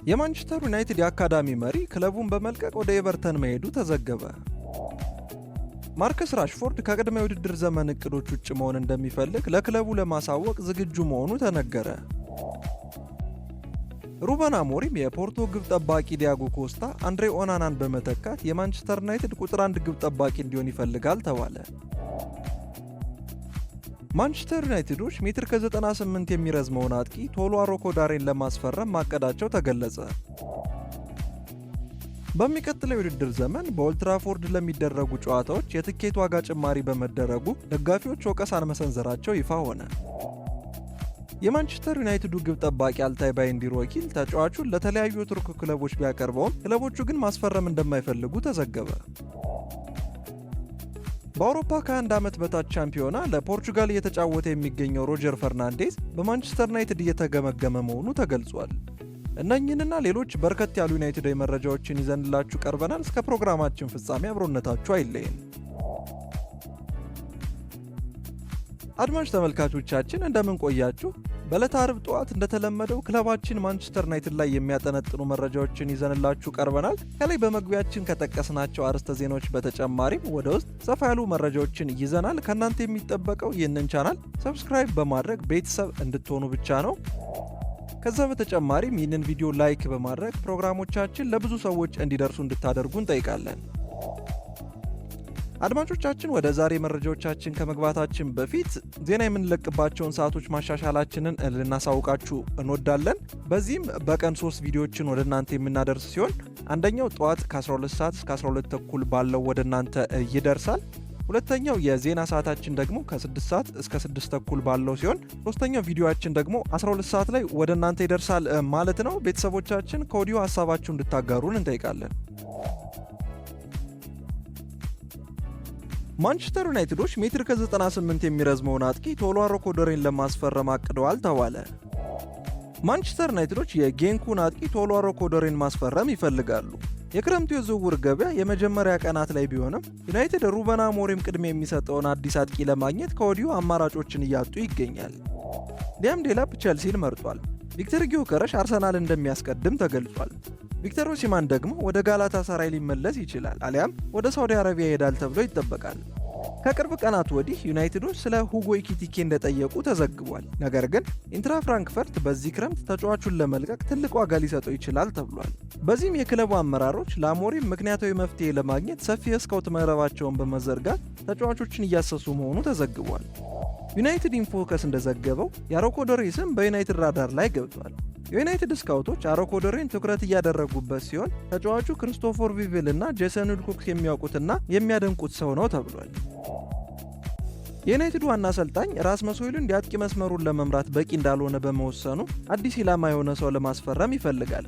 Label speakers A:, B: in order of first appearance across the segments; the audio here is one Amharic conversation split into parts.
A: የማንቸስተር ዩናይትድ የአካዳሚ መሪ ክለቡን በመልቀቅ ወደ ኤቨርተን መሄዱ ተዘገበ። ማርከስ ራሽፎርድ ከቅድመ የውድድር ዘመን እቅዶች ውጭ መሆን እንደሚፈልግ ለክለቡ ለማሳወቅ ዝግጁ መሆኑ ተነገረ። ሩበን አሞሪም የፖርቶ ግብ ጠባቂ ዲያጎ ኮስታ አንድሬ ኦናናን በመተካት የማንቸስተር ዩናይትድ ቁጥር 1 ግብ ጠባቂ እንዲሆን ይፈልጋል ተባለ። ማንቸስተር ዩናይትዶች ሜትር ከ98 የሚረዝመውን አጥቂ ቶሎ አሮኮዳሬን ለማስፈረም ማቀዳቸው ተገለጸ። በሚቀጥለው የውድድር ዘመን በኦልትራፎርድ ለሚደረጉ ጨዋታዎች የትኬት ዋጋ ጭማሪ በመደረጉ ደጋፊዎች ወቀሳን መሰንዘራቸው ይፋ ሆነ። የማንቸስተር ዩናይትዱ ግብ ጠባቂ አልታይ ባይንዲር ወኪል ተጫዋቹን ለተለያዩ የቱርክ ክለቦች ቢያቀርበውም ክለቦቹ ግን ማስፈረም እንደማይፈልጉ ተዘገበ። በአውሮፓ ከ1 ዓመት በታች ሻምፒዮና ለፖርቹጋል እየተጫወተ የሚገኘው ሮጀር ፈርናንዴዝ በማንቸስተር ዩናይትድ እየተገመገመ መሆኑ ተገልጿል። እነኝህንና ሌሎች በርከት ያሉ ዩናይትዳዊ መረጃዎችን ይዘንላችሁ ቀርበናል። እስከ ፕሮግራማችን ፍጻሜ አብሮነታችሁ አይለየን። አድማጭ ተመልካቾቻችን እንደምን ቆያችሁ? በዕለተ ዓርብ ጠዋት እንደተለመደው ክለባችን ማንቸስተር ዩናይትድ ላይ የሚያጠነጥኑ መረጃዎችን ይዘንላችሁ ቀርበናል። ከላይ በመግቢያችን ከጠቀስናቸው አርዕስተ ዜናዎች በተጨማሪም ወደ ውስጥ ሰፋ ያሉ መረጃዎችን ይዘናል። ከእናንተ የሚጠበቀው ይህንን ቻናል ሰብስክራይብ በማድረግ ቤተሰብ እንድትሆኑ ብቻ ነው። ከዛ በተጨማሪም ይህንን ቪዲዮ ላይክ በማድረግ ፕሮግራሞቻችን ለብዙ ሰዎች እንዲደርሱ እንድታደርጉ እንጠይቃለን። አድማጮቻችን ወደ ዛሬ መረጃዎቻችን ከመግባታችን በፊት ዜና የምንለቅባቸውን ሰዓቶች ማሻሻላችንን ልናሳውቃችሁ እንወዳለን። በዚህም በቀን 3 ቪዲዮዎችን ወደ እናንተ የምናደርስ ሲሆን አንደኛው ጠዋት ከ12 ሰዓት እስከ 12 ተኩል ባለው ወደ እናንተ ይደርሳል። ሁለተኛው የዜና ሰዓታችን ደግሞ ከ6 ሰዓት እስከ 6 ተኩል ባለው ሲሆን ሶስተኛው ቪዲዮአችን ደግሞ 12 ሰዓት ላይ ወደ እናንተ ይደርሳል ማለት ነው። ቤተሰቦቻችን ከወዲሁ ሀሳባችሁ እንድታጋሩን እንጠይቃለን። ማንቸስተር ዩናይትዶች ሜትር ከ98 የሚረዝመውን አጥቂ ቶሎ አሮኮዳሬን ለማስፈረም አቅደዋል ተባለ። ማንቸስተር ዩናይትዶች የጌንኩን አጥቂ ቶሎ አሮኮዳሬን ማስፈረም ይፈልጋሉ። የክረምቱ የዝውውር ገበያ የመጀመሪያ ቀናት ላይ ቢሆንም ዩናይትድ ሩበን አሞሪም ቅድሚያ የሚሰጠውን አዲስ አጥቂ ለማግኘት ከወዲሁ አማራጮችን እያጡ ይገኛል። ሊያም ዴላፕ ቼልሲን መርጧል። ቪክተር ጊዮከረሽ አርሰናል እንደሚያስቀድም ተገልጿል። ቪክተር ኦሲማን ደግሞ ወደ ጋላታሳራይ ሊመለስ ይችላል አሊያም ወደ ሳውዲ አረቢያ ይሄዳል ተብሎ ይጠበቃል። ከቅርብ ቀናት ወዲህ ዩናይትዶች ስለ ሁጎ ኢኪቲኬ እንደጠየቁ ተዘግቧል። ነገር ግን ኢንትራ ፍራንክፈርት በዚህ ክረምት ተጫዋቹን ለመልቀቅ ትልቅ ዋጋ ሊሰጠው ይችላል ተብሏል። በዚህም የክለቡ አመራሮች ለአሞሪም ምክንያታዊ መፍትሄ ለማግኘት ሰፊ የስካውት መረባቸውን በመዘርጋት ተጫዋቾችን እያሰሱ መሆኑ ተዘግቧል። ዩናይትድ ኢንፎከስ እንደዘገበው የአሮኮዳሬ ስም በዩናይትድ ራዳር ላይ ገብቷል። የዩናይትድ ስካውቶች አሮኮዳሬን ትኩረት እያደረጉበት ሲሆን ተጫዋቹ ክሪስቶፈር ቪቪል እና ጄሰን ዊልኮክስ የሚያውቁትና የሚያደንቁት ሰው ነው ተብሏል። የዩናይትድ ዋና አሰልጣኝ ራስመስ ሆይሉንድ የአጥቂ መስመሩን ለመምራት በቂ እንዳልሆነ በመወሰኑ አዲስ ኢላማ የሆነ ሰው ለማስፈረም ይፈልጋል።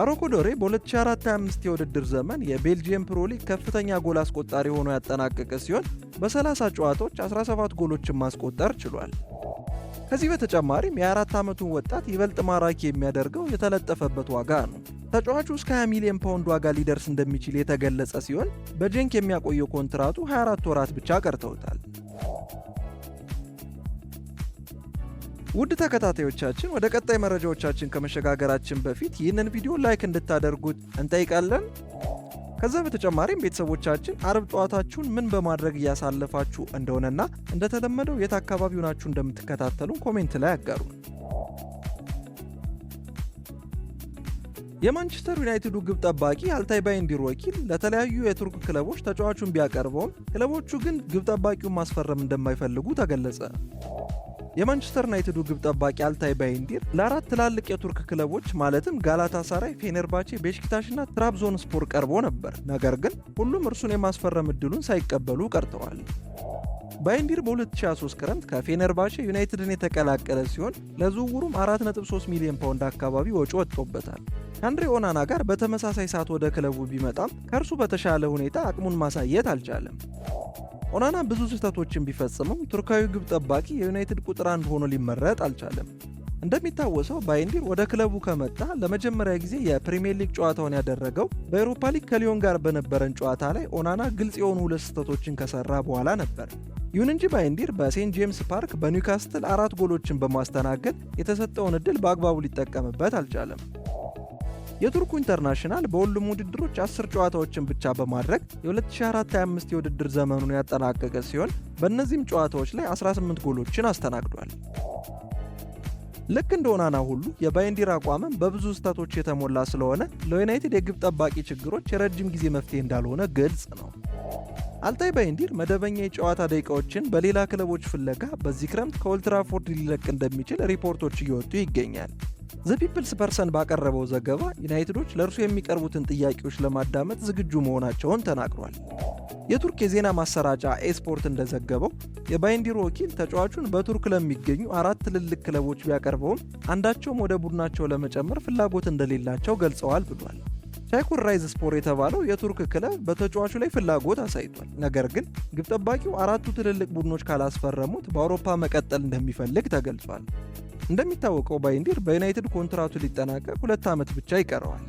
A: አሮኮዳሬ በ2024-25 የውድድር ዘመን የቤልጂየም ፕሮ ሊግ ከፍተኛ ጎል አስቆጣሪ ሆኖ ያጠናቀቀ ሲሆን በ30 ጨዋታዎች 17 ጎሎችን ማስቆጠር ችሏል። ከዚህ በተጨማሪም የ24 ዓመቱን ወጣት ይበልጥ ማራኪ የሚያደርገው የተለጠፈበት ዋጋ ነው። ተጫዋቹ እስከ 20 ሚሊዮን ፓውንድ ዋጋ ሊደርስ እንደሚችል የተገለጸ ሲሆን በጀንክ የሚያቆየው ኮንትራቱ 24 ወራት ብቻ ቀርተውታል። ውድ ተከታታዮቻችን ወደ ቀጣይ መረጃዎቻችን ከመሸጋገራችን በፊት ይህንን ቪዲዮ ላይክ እንድታደርጉት እንጠይቃለን። ከዛ በተጨማሪም ቤተሰቦቻችን ዓርብ ጠዋታችሁን ምን በማድረግ እያሳለፋችሁ እንደሆነና እንደተለመደው የት አካባቢ ሆናችሁ እንደምትከታተሉን ኮሜንት ላይ አጋሩን። የማንቸስተር ዩናይትዱ ግብ ጠባቂ አልታይ ባይንዲር ወኪል ለተለያዩ የቱርክ ክለቦች ተጫዋቹን ቢያቀርበውም ክለቦቹ ግን ግብ ጠባቂውን ማስፈረም እንደማይፈልጉ ተገለጸ። የማንቸስተር ዩናይትዱ ግብ ጠባቂ አልታይ ባይንዲር ለአራት ትላልቅ የቱርክ ክለቦች ማለትም ጋላታሳራይ፣ ፌኔርባቼ፣ ቤሽክታሽና ትራብዞንስፖር ቀርቦ ነበር። ነገር ግን ሁሉም እርሱን የማስፈረም እድሉን ሳይቀበሉ ቀርተዋል። ባይንዲር በ2023 ክረምት ከፌኔርባቼ ዩናይትድን የተቀላቀለ ሲሆን ለዝውውሩም 4.3 ሚሊዮን ፓውንድ አካባቢ ወጪ ወጥቶበታል። ከአንድሬ ኦናና ጋር በተመሳሳይ ሰዓት ወደ ክለቡ ቢመጣም ከእርሱ በተሻለ ሁኔታ አቅሙን ማሳየት አልቻለም። ኦናና ብዙ ስህተቶችን ቢፈጽምም ቱርካዊ ግብ ጠባቂ የዩናይትድ ቁጥር 1 ሆኖ ሊመረጥ አልቻለም። እንደሚታወሰው ባይንዲር ወደ ክለቡ ከመጣ ለመጀመሪያ ጊዜ የፕሪሚየር ሊግ ጨዋታውን ያደረገው በአውሮፓ ሊግ ከሊዮን ጋር በነበረን ጨዋታ ላይ ኦናና ግልጽ የሆኑ 2 ስህተቶችን ከሰራ በኋላ ነበር። ይሁን እንጂ ባይንዲር በሴንት ጄምስ ፓርክ በኒውካስትል 4 ጎሎችን በማስተናገድ የተሰጠውን እድል በአግባቡ ሊጠቀምበት አልቻለም። የቱርኩ ኢንተርናሽናል በሁሉም ውድድሮች 10 ጨዋታዎችን ብቻ በማድረግ የ2024-25 የውድድር ዘመኑን ያጠናቀቀ ሲሆን በእነዚህም ጨዋታዎች ላይ 18 ጎሎችን አስተናግዷል። ልክ እንደ ኦናና ሁሉ የባይንዲር አቋምም በብዙ ስህተቶች የተሞላ ስለሆነ ለዩናይትድ የግብ ጠባቂ ችግሮች የረጅም ጊዜ መፍትሄ እንዳልሆነ ግልጽ ነው። አልታይ ባይንዲር መደበኛ የጨዋታ ደቂቃዎችን በሌላ ክለቦች ፍለጋ በዚህ ክረምት ከኦልድ ትራፎርድ ሊለቅ እንደሚችል ሪፖርቶች እየወጡ ይገኛል። ዘ ፒፕልስ ፐርሰን ባቀረበው ዘገባ ዩናይትዶች ለእርሱ የሚቀርቡትን ጥያቄዎች ለማዳመጥ ዝግጁ መሆናቸውን ተናግሯል። የቱርክ የዜና ማሰራጫ ኤስፖርት እንደዘገበው የባይንዲር ወኪል ተጫዋቹን በቱርክ ለሚገኙ 4 ትልልቅ ክለቦች ቢያቀርበውም አንዳቸውም ወደ ቡድናቸው ለመጨመር ፍላጎት እንደሌላቸው ገልጸዋል ብሏል። ቻይኩር ራይዝ ስፖር የተባለው የቱርክ ክለብ በተጫዋቹ ላይ ፍላጎት አሳይቷል። ነገር ግን ግብ ጠባቂው 4ቱ ትልልቅ ቡድኖች ካላስፈረሙት በአውሮፓ መቀጠል እንደሚፈልግ ተገልጿል። እንደሚታወቀው ባይንዲር በዩናይትድ ኮንትራቱ ሊጠናቀቅ 2 ዓመት ብቻ ይቀረዋል።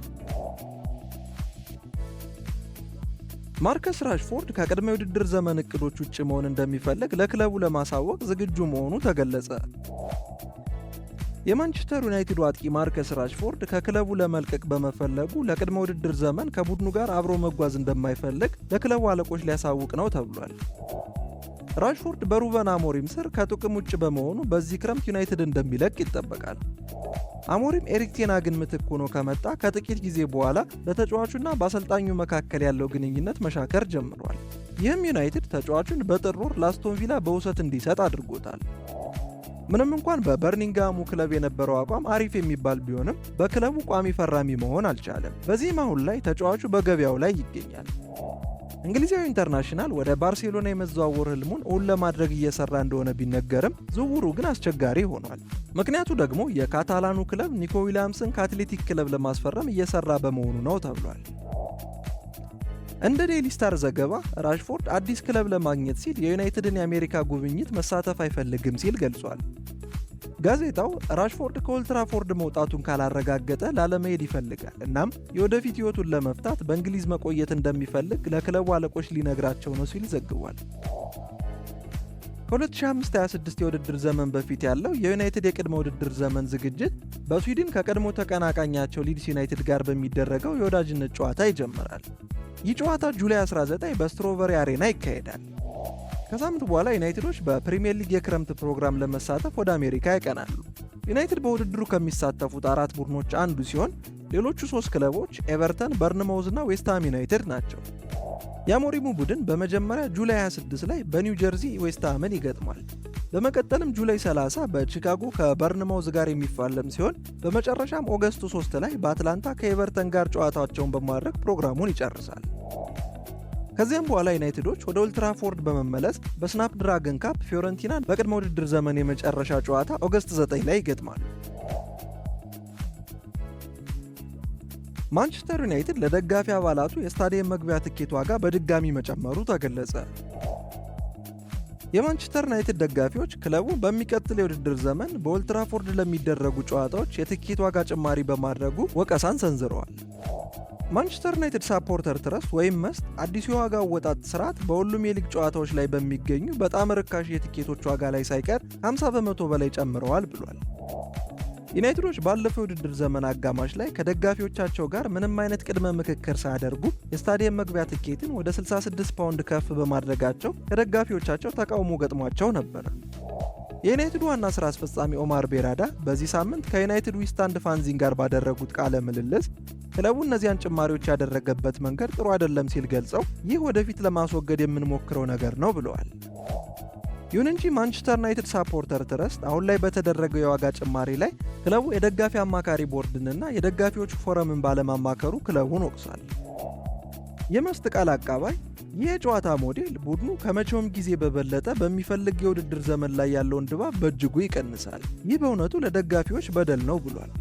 A: ማርከስ ራሽፎርድ ከቅድመ ውድድር ዘመን እቅዶች ውጭ መሆን እንደሚፈልግ ለክለቡ ለማሳወቅ ዝግጁ መሆኑ ተገለጸ። የማንቸስተር ዩናይትድ አጥቂ ማርከስ ራሽፎርድ ከክለቡ ለመልቀቅ በመፈለጉ ለቅድመ ውድድር ዘመን ከቡድኑ ጋር አብሮ መጓዝ እንደማይፈልግ ለክለቡ አለቆች ሊያሳውቅ ነው ተብሏል። ራሽፎርድ በሩበን አሞሪም ስር ከጥቅም ውጭ በመሆኑ በዚህ ክረምት ዩናይትድ እንደሚለቅ ይጠበቃል። አሞሪም ኤሪክ ቴን ሃግን ምትክ ሆኖ ከመጣ ከጥቂት ጊዜ በኋላ በተጫዋቹና በአሰልጣኙ መካከል ያለው ግንኙነት መሻከር ጀምሯል። ይህም ዩናይትድ ተጫዋቹን በጥር ወር ለአስቶን ቪላ በውሰት እንዲሰጥ አድርጎታል። ምንም እንኳን በበርሚንግሃሙ ክለብ የነበረው አቋም አሪፍ የሚባል ቢሆንም በክለቡ ቋሚ ፈራሚ መሆን አልቻለም። በዚህም አሁን ላይ ተጫዋቹ በገበያው ላይ ይገኛል። እንግሊዛዊ ኢንተርናሽናል ወደ ባርሴሎና የመዘዋወር ህልሙን እውን ለማድረግ እየሰራ እንደሆነ ቢነገርም ዝውውሩ ግን አስቸጋሪ ሆኗል። ምክንያቱ ደግሞ የካታላኑ ክለብ ኒኮ ዊሊያምስን ከአትሌቲክ ክለብ ለማስፈረም እየሰራ በመሆኑ ነው ተብሏል። እንደ ዴይሊ ስታር ዘገባ ራሽፎርድ አዲስ ክለብ ለማግኘት ሲል የዩናይትድን የአሜሪካ ጉብኝት መሳተፍ አይፈልግም ሲል ገልጿል። ጋዜጣው ራሽፎርድ ከኦልድ ትራፎርድ መውጣቱን ካላረጋገጠ ላለመሄድ ይፈልጋል። እናም የወደፊት ህይወቱን ለመፍታት በእንግሊዝ መቆየት እንደሚፈልግ ለክለቡ አለቆች ሊነግራቸው ነው ሲል ዘግቧል። ከ2025-26 የውድድር ዘመን በፊት ያለው የዩናይትድ የቅድመ ውድድር ዘመን ዝግጅት በስዊድን ከቀድሞ ተቀናቃኛቸው ሊድስ ዩናይትድ ጋር በሚደረገው የወዳጅነት ጨዋታ ይጀምራል። ይህ ጨዋታ ጁላይ 19 በስትሮቨሪ አሬና ይካሄዳል። ከሳምንት በኋላ ዩናይትዶች በፕሪሚየር ሊግ የክረምት ፕሮግራም ለመሳተፍ ወደ አሜሪካ ያቀናሉ። ዩናይትድ በውድድሩ ከሚሳተፉት 4 ቡድኖች አንዱ ሲሆን ሌሎቹ 3 ክለቦች ኤቨርተን፣ በርንማውዝ እና ዌስትሃም ዩናይትድ ናቸው። የአሞሪሙ ቡድን በመጀመሪያ ጁላይ 26 ላይ በኒው ጀርዚ ዌስትሃምን ይገጥማል። በመቀጠልም ጁላይ 30 በቺካጎ ከበርንማውዝ ጋር የሚፋለም ሲሆን በመጨረሻም ኦገስት 3 ላይ በአትላንታ ከኤቨርተን ጋር ጨዋታቸውን በማድረግ ፕሮግራሙን ይጨርሳል። ከዚያም በኋላ ዩናይትዶች ወደ ኦልድ ትራፎርድ በመመለስ በስናፕ ድራገን ካፕ ፊዮረንቲናን በቅድመ ውድድር ዘመን የመጨረሻ ጨዋታ ኦገስት 9 ላይ ይገጥማሉ። ማንቸስተር ዩናይትድ ለደጋፊ አባላቱ የስታዲየም መግቢያ ትኬት ዋጋ በድጋሚ መጨመሩ ተገለጸ። የማንቸስተር ዩናይትድ ደጋፊዎች ክለቡ በሚቀጥል የውድድር ዘመን በኦልድ ትራፎርድ ለሚደረጉ ጨዋታዎች የትኬት ዋጋ ጭማሪ በማድረጉ ወቀሳን ሰንዝረዋል። ማንቸስተር ዩናይትድ ሳፖርተር ትረስት ወይም መስት አዲሱ የዋጋ አወጣጥ ስርዓት በሁሉም የሊግ ጨዋታዎች ላይ በሚገኙ በጣም ርካሽ የትኬቶች ዋጋ ላይ ሳይቀር 50 በመቶ በላይ ጨምረዋል ብሏል። ዩናይትዶች ባለፈው የውድድር ዘመን አጋማሽ ላይ ከደጋፊዎቻቸው ጋር ምንም አይነት ቅድመ ምክክር ሳያደርጉ የስታዲየም መግቢያ ትኬትን ወደ 66 ፓውንድ ከፍ በማድረጋቸው ከደጋፊዎቻቸው ተቃውሞ ገጥሟቸው ነበር። የዩናይትድ ዋና ስራ አስፈጻሚ ኦማር ቤራዳ በዚህ ሳምንት ከዩናይትድ ዊስታንድ ፋንዚን ጋር ባደረጉት ቃለ ምልልስ ክለቡ እነዚያን ጭማሪዎች ያደረገበት መንገድ ጥሩ አይደለም ሲል ገልጸው ይህ ወደፊት ለማስወገድ የምንሞክረው ነገር ነው ብለዋል። ይሁን እንጂ ማንቸስተር ዩናይትድ ሳፖርተር ትረስት አሁን ላይ በተደረገው የዋጋ ጭማሪ ላይ ክለቡ የደጋፊ አማካሪ ቦርድንና የደጋፊዎች ፎረምን ባለማማከሩ ክለቡን ወቅሷል። የመስት ቃል አቀባይ ይህ የጨዋታ ሞዴል ቡድኑ ከመቼውም ጊዜ በበለጠ በሚፈልግ የውድድር ዘመን ላይ ያለውን ድባብ በእጅጉ ይቀንሳል፣ ይህ በእውነቱ ለደጋፊዎች በደል ነው ብሏል።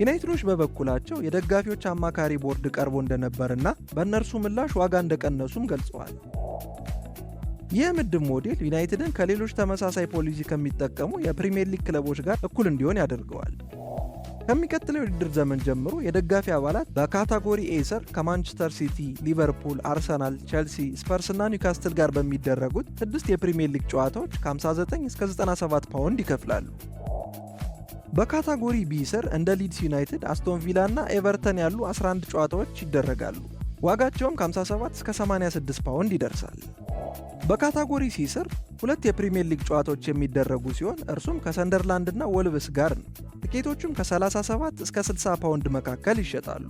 A: ዩናይትዶች በበኩላቸው የደጋፊዎች አማካሪ ቦርድ ቀርቦ እንደነበርና በእነርሱ ምላሽ ዋጋ እንደቀነሱም ገልጸዋል። ይህ ምድብ ሞዴል ዩናይትድን ከሌሎች ተመሳሳይ ፖሊሲ ከሚጠቀሙ የፕሪሚየር ሊግ ክለቦች ጋር እኩል እንዲሆን ያደርገዋል። ከሚቀጥለው የውድድር ዘመን ጀምሮ የደጋፊ አባላት በካታጎሪ ኤ ስር ከማንቸስተር ሲቲ፣ ሊቨርፑል፣ አርሰናል፣ ቼልሲ፣ ስፐርስ እና ኒውካስትል ጋር በሚደረጉት 6 የፕሪሚየር ሊግ ጨዋታዎች ከ59 እስከ 97 ፓውንድ ይከፍላሉ። በካታጎሪ ቢ ስር እንደ ሊድስ ዩናይትድ፣ አስቶን ቪላ እና ኤቨርተን ያሉ 11 ጨዋታዎች ይደረጋሉ። ዋጋቸውም ከ57 እስከ 86 ፓውንድ ይደርሳል። በካታጎሪ ሲ ስር 2 የፕሪሚየር ሊግ ጨዋታዎች የሚደረጉ ሲሆን እርሱም ከሰንደርላንድ እና ወልቭስ ጋር ነው። ትኬቶቹም ከ37 እስከ 60 ፓውንድ መካከል ይሸጣሉ።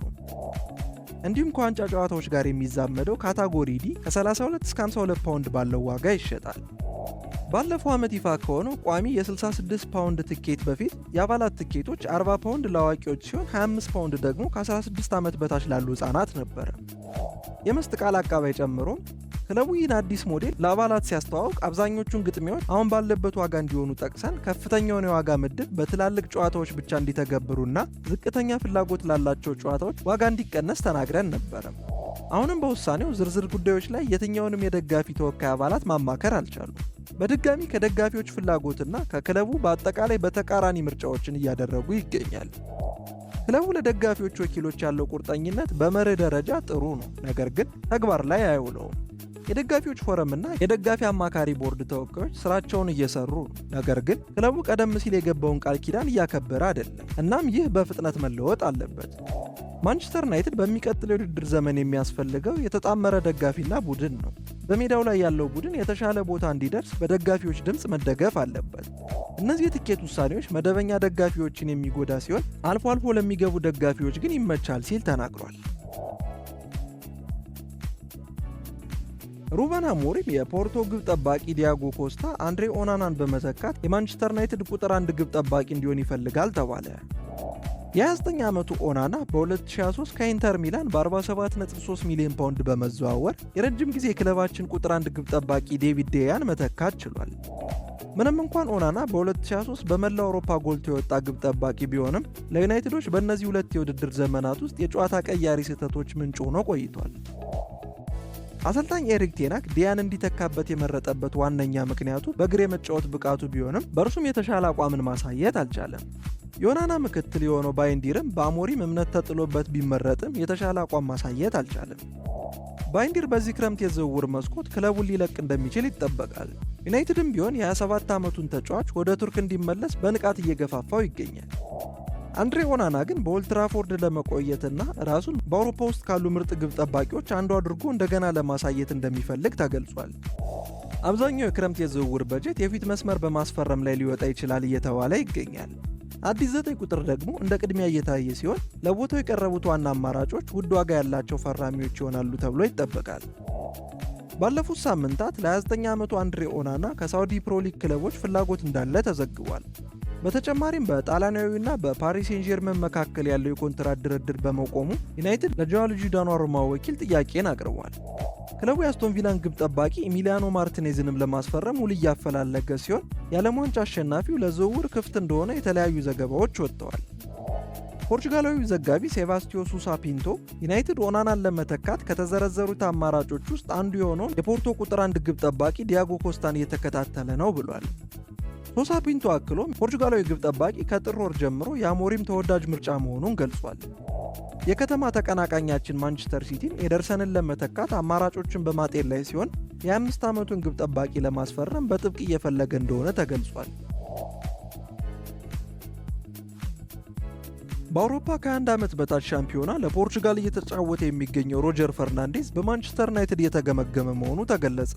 A: እንዲሁም ከዋንጫ ጨዋታዎች ጋር የሚዛመደው ካታጎሪ ዲ ከ32 እስከ 52 ፓውንድ ባለው ዋጋ ይሸጣል። ባለፈው ዓመት ይፋ ከሆነው ቋሚ የ66 ፓውንድ ትኬት በፊት የአባላት ትኬቶች 40 ፓውንድ ለአዋቂዎች ሲሆን 25 ፓውንድ ደግሞ ከ16 ዓመት በታች ላሉ ሕፃናት ነበረ። የመስጥ ቃል አቃባይ ጨምሮም ክለቡ ይህን አዲስ ሞዴል ለአባላት ሲያስተዋውቅ አብዛኞቹን ግጥሚያዎች አሁን ባለበት ዋጋ እንዲሆኑ ጠቅሰን ከፍተኛውን የዋጋ ምድብ በትላልቅ ጨዋታዎች ብቻ እንዲተገብሩና ዝቅተኛ ፍላጎት ላላቸው ጨዋታዎች ዋጋ እንዲቀነስ ተናግረን ነበረ። አሁንም በውሳኔው ዝርዝር ጉዳዮች ላይ የትኛውንም የደጋፊ ተወካይ አባላት ማማከር አልቻሉም። በድጋሚ ከደጋፊዎች ፍላጎትና ከክለቡ በአጠቃላይ በተቃራኒ ምርጫዎችን እያደረጉ ይገኛል። ክለቡ ለደጋፊዎች ወኪሎች ያለው ቁርጠኝነት በመርህ ደረጃ ጥሩ ነው፣ ነገር ግን ተግባር ላይ አይውለውም። የደጋፊዎች ፎረምና የደጋፊ አማካሪ ቦርድ ተወካዮች ስራቸውን እየሰሩ ነው፣ ነገር ግን ክለቡ ቀደም ሲል የገባውን ቃል ኪዳን እያከበረ አይደለም። እናም ይህ በፍጥነት መለወጥ አለበት። ማንቸስተር ዩናይትድ በሚቀጥለው የውድድር ዘመን የሚያስፈልገው የተጣመረ ደጋፊና ቡድን ነው። በሜዳው ላይ ያለው ቡድን የተሻለ ቦታ እንዲደርስ በደጋፊዎች ድምፅ መደገፍ አለበት። እነዚህ የትኬት ውሳኔዎች መደበኛ ደጋፊዎችን የሚጎዳ ሲሆን አልፎ አልፎ ለሚገቡ ደጋፊዎች ግን ይመቻል ሲል ተናግሯል። ሩበን አሞሪም የፖርቶ ግብ ጠባቂ ዲያጎ ኮስታ አንድሬ ኦናናን በመተካት የማንቸስተር ዩናይትድ ቁጥር 1 ግብ ጠባቂ እንዲሆን ይፈልጋል ተባለ። የ29 ዓመቱ ኦናና በ2023 ከኢንተር ሚላን በ47.3 ሚሊዮን ፓውንድ በመዘዋወር የረጅም ጊዜ የክለባችን ቁጥር 1 ግብ ጠባቂ ዴቪድ ዴያን መተካት ችሏል። ምንም እንኳን ኦናና በ2023 በመላው አውሮፓ ጎልቶ የወጣ ግብ ጠባቂ ቢሆንም ለዩናይትዶች በእነዚህ ሁለት የውድድር ዘመናት ውስጥ የጨዋታ ቀያሪ ስህተቶች ምንጭ ሆኖ ቆይቷል። አሰልጣኝ ኤሪክ ቴን ሃግ ዲያን እንዲተካበት የመረጠበት ዋነኛ ምክንያቱ በእግር የመጫወት ብቃቱ ቢሆንም በእርሱም የተሻለ አቋምን ማሳየት አልቻለም። የኦናና ምክትል የሆነው ባይንዲርም በአሞሪም እምነት ተጥሎበት ቢመረጥም የተሻለ አቋም ማሳየት አልቻለም። ባይንዲር በዚህ ክረምት የዝውውር መስኮት ክለቡን ሊለቅ እንደሚችል ይጠበቃል። ዩናይትድም ቢሆን የ27 ዓመቱን ተጫዋች ወደ ቱርክ እንዲመለስ በንቃት እየገፋፋው ይገኛል። አንድሬ ኦናና ግን በኦልትራፎርድ ለመቆየትና ራሱን በአውሮፓ ውስጥ ካሉ ምርጥ ግብ ጠባቂዎች አንዱ አድርጎ እንደገና ለማሳየት እንደሚፈልግ ተገልጿል። አብዛኛው የክረምት የዝውውር በጀት የፊት መስመር በማስፈረም ላይ ሊወጣ ይችላል እየተባለ ይገኛል። አዲስ 9 ቁጥር ደግሞ እንደ ቅድሚያ እየታየ ሲሆን ለቦታው የቀረቡት ዋና አማራጮች ውድ ዋጋ ያላቸው ፈራሚዎች ይሆናሉ ተብሎ ይጠበቃል። ባለፉት ሳምንታት ለ29 ዓመቱ አንድሬ ኦናና ከሳውዲ ፕሮ ሊግ ክለቦች ፍላጎት እንዳለ ተዘግቧል። በተጨማሪም በጣሊያናዊና በፓሪስ ሴን ጀርመን መካከል ያለው የኮንትራት ድርድር በመቆሙ ዩናይትድ ለጂያንሉጂ ዶናሩማ ወኪል ጥያቄን አቅርቧል። ክለቡ የአስቶን ቪላን ግብ ጠባቂ ኢሚሊያኖ ማርቲኔዝንም ለማስፈረም ውል እያፈላለገ ሲሆን የዓለም ዋንጫ አሸናፊው ለዝውውር ክፍት እንደሆነ የተለያዩ ዘገባዎች ወጥተዋል። ፖርቹጋላዊው ዘጋቢ ሴባስቲዮ ሱሳ ፒንቶ ዩናይትድ ኦናናን ለመተካት ከተዘረዘሩት አማራጮች ውስጥ አንዱ የሆነውን የፖርቶ ቁጥር 1 ግብ ጠባቂ ዲያጎ ኮስታን እየተከታተለ ነው ብሏል። ሶሳ ፒንቶ አክሎም ፖርቹጋላዊ ግብ ጠባቂ ከጥር ወር ጀምሮ የአሞሪም ተወዳጅ ምርጫ መሆኑን ገልጿል። የከተማ ተቀናቃኛችን ማንቸስተር ሲቲም ኤደርሰንን ለመተካት አማራጮችን በማጤን ላይ ሲሆን የ25 ዓመቱን ግብ ጠባቂ ለማስፈረም በጥብቅ እየፈለገ እንደሆነ ተገልጿል። በአውሮፓ ከ1 ዓመት በታች ሻምፒዮና ለፖርቹጋል እየተጫወተ የሚገኘው ሮጀር ፈርናንዴዝ በማንቸስተር ዩናይትድ እየተገመገመ መሆኑ ተገለጸ።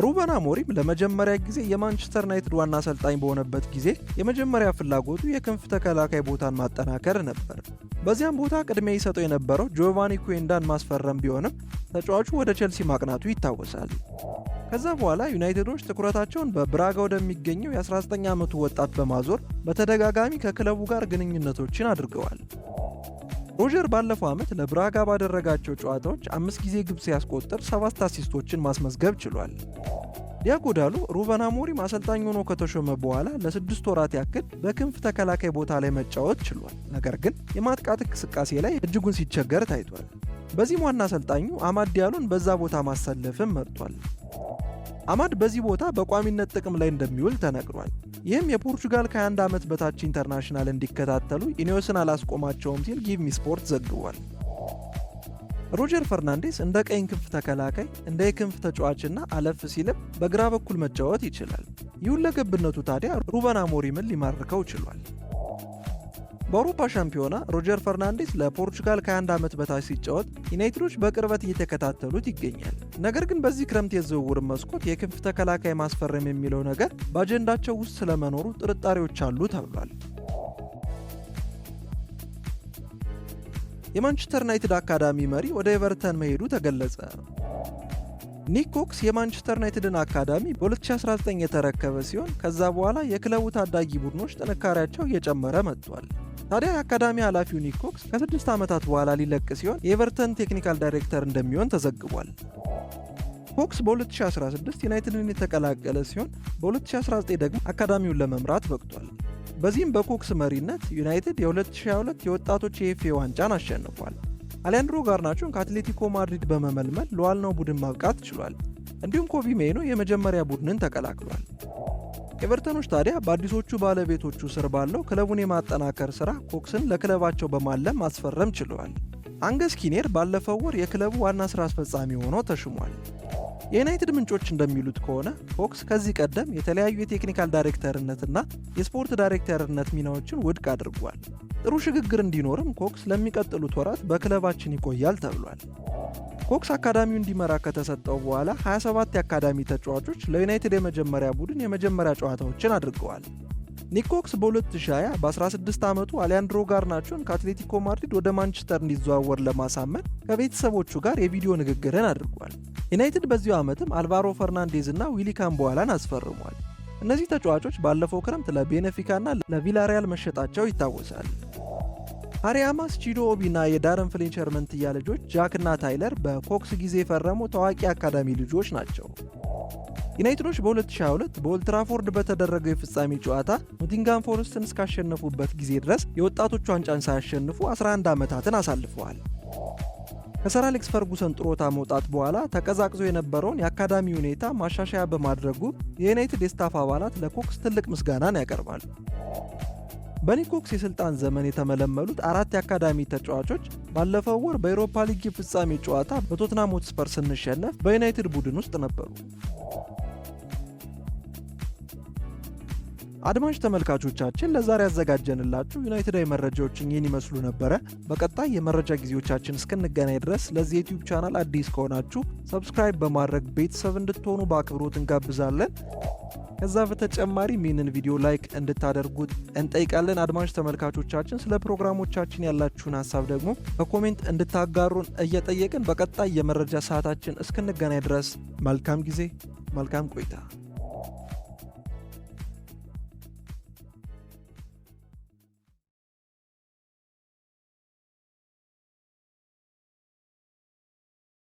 A: ሩበን አሞሪም ለመጀመሪያ ጊዜ የማንቸስተር ዩናይትድ ዋና አሰልጣኝ በሆነበት ጊዜ የመጀመሪያ ፍላጎቱ የክንፍ ተከላካይ ቦታን ማጠናከር ነበር። በዚያም ቦታ ቅድሚያ ይሰጠው የነበረው ጆቫኒ ኩዌንዳን ማስፈረም ቢሆንም ተጫዋቹ ወደ ቼልሲ ማቅናቱ ይታወሳል። ከዛ በኋላ ዩናይትዶች ትኩረታቸውን በብራጋ ወደሚገኘው የ19 ዓመቱ ወጣት በማዞር በተደጋጋሚ ከክለቡ ጋር ግንኙነቶችን አድርገዋል። ሮጀር ባለፈው ዓመት ለብራጋ ባደረጋቸው ጨዋታዎች 5 ጊዜ ግብ ሲያስቆጥር 7 አሲስቶችን ማስመዝገብ ችሏል። ዲያጎ ዳሎ ሩበን አሞሪም አሰልጣኝ ሆኖ ከተሾመ በኋላ ለ6 ወራት ያክል በክንፍ ተከላካይ ቦታ ላይ መጫወት ችሏል። ነገር ግን የማጥቃት እንቅስቃሴ ላይ እጅጉን ሲቸገር ታይቷል። በዚህም ዋና አሰልጣኙ አማድ ዲያሎን በዛ ቦታ ማሰለፍም መርጧል። አማድ በዚህ ቦታ በቋሚነት ጥቅም ላይ እንደሚውል ተነግሯል። ይህም የፖርቹጋል ከ21 ዓመት በታች ኢንተርናሽናል እንዲከታተሉ ኢኒዮስን አላስቆማቸውም ሲል ጊቭ ሚ ስፖርት ዘግቧል። ሮጀር ፈርናንዴስ እንደ ቀኝ ክንፍ ተከላካይ፣ እንደ የክንፍ ተጫዋችና አለፍ ሲልም በግራ በኩል መጫወት ይችላል። ይሁን ለገብነቱ ታዲያ ሩበን አሞሪምን ሊማርከው ችሏል። በአውሮፓ ሻምፒዮና ሮጀር ፈርናንዴስ ለፖርቹጋል ከ21 ዓመት በታች ሲጫወት ዩናይትዶች በቅርበት እየተከታተሉት ይገኛል። ነገር ግን በዚህ ክረምት የዝውውር መስኮት የክንፍ ተከላካይ ማስፈረም የሚለው ነገር በአጀንዳቸው ውስጥ ስለመኖሩ ጥርጣሬዎች አሉ ተብሏል። የማንቸስተር ዩናይትድ አካዳሚ መሪ ወደ ኤቨርተን መሄዱ ተገለጸ። ኒክ ኮክስ የማንቸስተር ዩናይትድን አካዳሚ በ2019 የተረከበ ሲሆን ከዛ በኋላ የክለቡ ታዳጊ ቡድኖች ጥንካሬያቸው እየጨመረ መጥቷል። ታዲያ የአካዳሚ ኃላፊው ኒክ ኮክስ ከ6 ዓመታት በኋላ ሊለቅ ሲሆን የኤቨርተን ቴክኒካል ዳይሬክተር እንደሚሆን ተዘግቧል። ኮክስ በ2016 ዩናይትድን የተቀላቀለ ሲሆን በ2019 ደግሞ አካዳሚውን ለመምራት በቅቷል። በዚህም በኮክስ መሪነት ዩናይትድ የ2022 የወጣቶች የኤፍኤ ዋንጫን አሸንፏል። አሌያንድሮ ጋርናቾን ከአትሌቲኮ ማድሪድ በመመልመል ለዋናው ቡድን ማብቃት ችሏል። እንዲሁም ኮቢ ሜይኖ የመጀመሪያ ቡድንን ተቀላቅሏል። ኤቨርተኖች ታዲያ በአዲሶቹ ባለቤቶቹ ስር ባለው ክለቡን የማጠናከር ሥራ ኮክስን ለክለባቸው በማለም ማስፈረም ችለዋል። አንገስ ኪኔር ባለፈው ወር የክለቡ ዋና ሥራ አስፈጻሚ ሆኖ ተሹሟል። የዩናይትድ ምንጮች እንደሚሉት ከሆነ ኮክስ ከዚህ ቀደም የተለያዩ የቴክኒካል ዳይሬክተርነትና የስፖርት ዳይሬክተርነት ሚናዎችን ውድቅ አድርጓል። ጥሩ ሽግግር እንዲኖርም ኮክስ ለሚቀጥሉት ወራት በክለባችን ይቆያል ተብሏል። ኮክስ አካዳሚው እንዲመራ ከተሰጠው በኋላ 27 የአካዳሚ ተጫዋቾች ለዩናይትድ የመጀመሪያ ቡድን የመጀመሪያ ጨዋታዎችን አድርገዋል። ኒክ ኮክስ በ2020 በ16 ዓመቱ አሌያንድሮ ጋርናቾን ከአትሌቲኮ ማድሪድ ወደ ማንቸስተር እንዲዘዋወር ለማሳመን ከቤተሰቦቹ ጋር የቪዲዮ ንግግርን አድርጓል። ዩናይትድ በዚሁ ዓመትም አልቫሮ ፈርናንዴዝ እና ዊሊ ካምቦዋላን አስፈርሟል። እነዚህ ተጫዋቾች ባለፈው ክረምት ለቤኔፊካና ለቪላሪያል መሸጣቸው ይታወሳል። አሪያማስ ቺዶ ኦቢ እና የዳረን ፍሌቸር መንትያ ልጆች ጃክ እና ታይለር በኮክስ ጊዜ የፈረሙ ታዋቂ አካዳሚ ልጆች ናቸው። ዩናይትዶች በ2022 በኦልትራፎርድ በተደረገው የፍጻሜ ጨዋታ ኖቲንጋም ፎረስትን እስካሸነፉበት ጊዜ ድረስ የወጣቶቹ ዋንጫን ሳያሸንፉ 11 ዓመታትን አሳልፈዋል። ከሰር አሌክስ ፈርጉሰን ጥሮታ መውጣት በኋላ ተቀዛቅዞ የነበረውን የአካዳሚ ሁኔታ ማሻሻያ በማድረጉ የዩናይትድ የስታፍ አባላት ለኮክስ ትልቅ ምስጋናን ያቀርባሉ። በኒክ ኮክስ የሥልጣን ዘመን የተመለመሉት 4 የአካዳሚ ተጫዋቾች ባለፈው ወር በኤሮፓ ሊግ ፍጻሜ ጨዋታ በቶትናም ሆትስፐር ስንሸነፍ በዩናይትድ ቡድን ውስጥ ነበሩ። አድማጭ ተመልካቾቻችን ለዛሬ ያዘጋጀንላችሁ ዩናይትዳዊ መረጃዎችን ይህን ይመስሉ ነበረ። በቀጣይ የመረጃ ጊዜዎቻችን እስክንገናኝ ድረስ ለዚህ ዩቲዩብ ቻናል አዲስ ከሆናችሁ ሰብስክራይብ በማድረግ ቤተሰብ እንድትሆኑ በአክብሮት እንጋብዛለን። ከዛ በተጨማሪ ይህንን ቪዲዮ ላይክ እንድታደርጉት እንጠይቃለን። አድማጭ ተመልካቾቻችን ስለ ፕሮግራሞቻችን ያላችሁን ሀሳብ ደግሞ በኮሜንት እንድታጋሩን እየጠየቅን በቀጣይ የመረጃ ሰዓታችን እስክንገናኝ ድረስ መልካም ጊዜ፣ መልካም ቆይታ።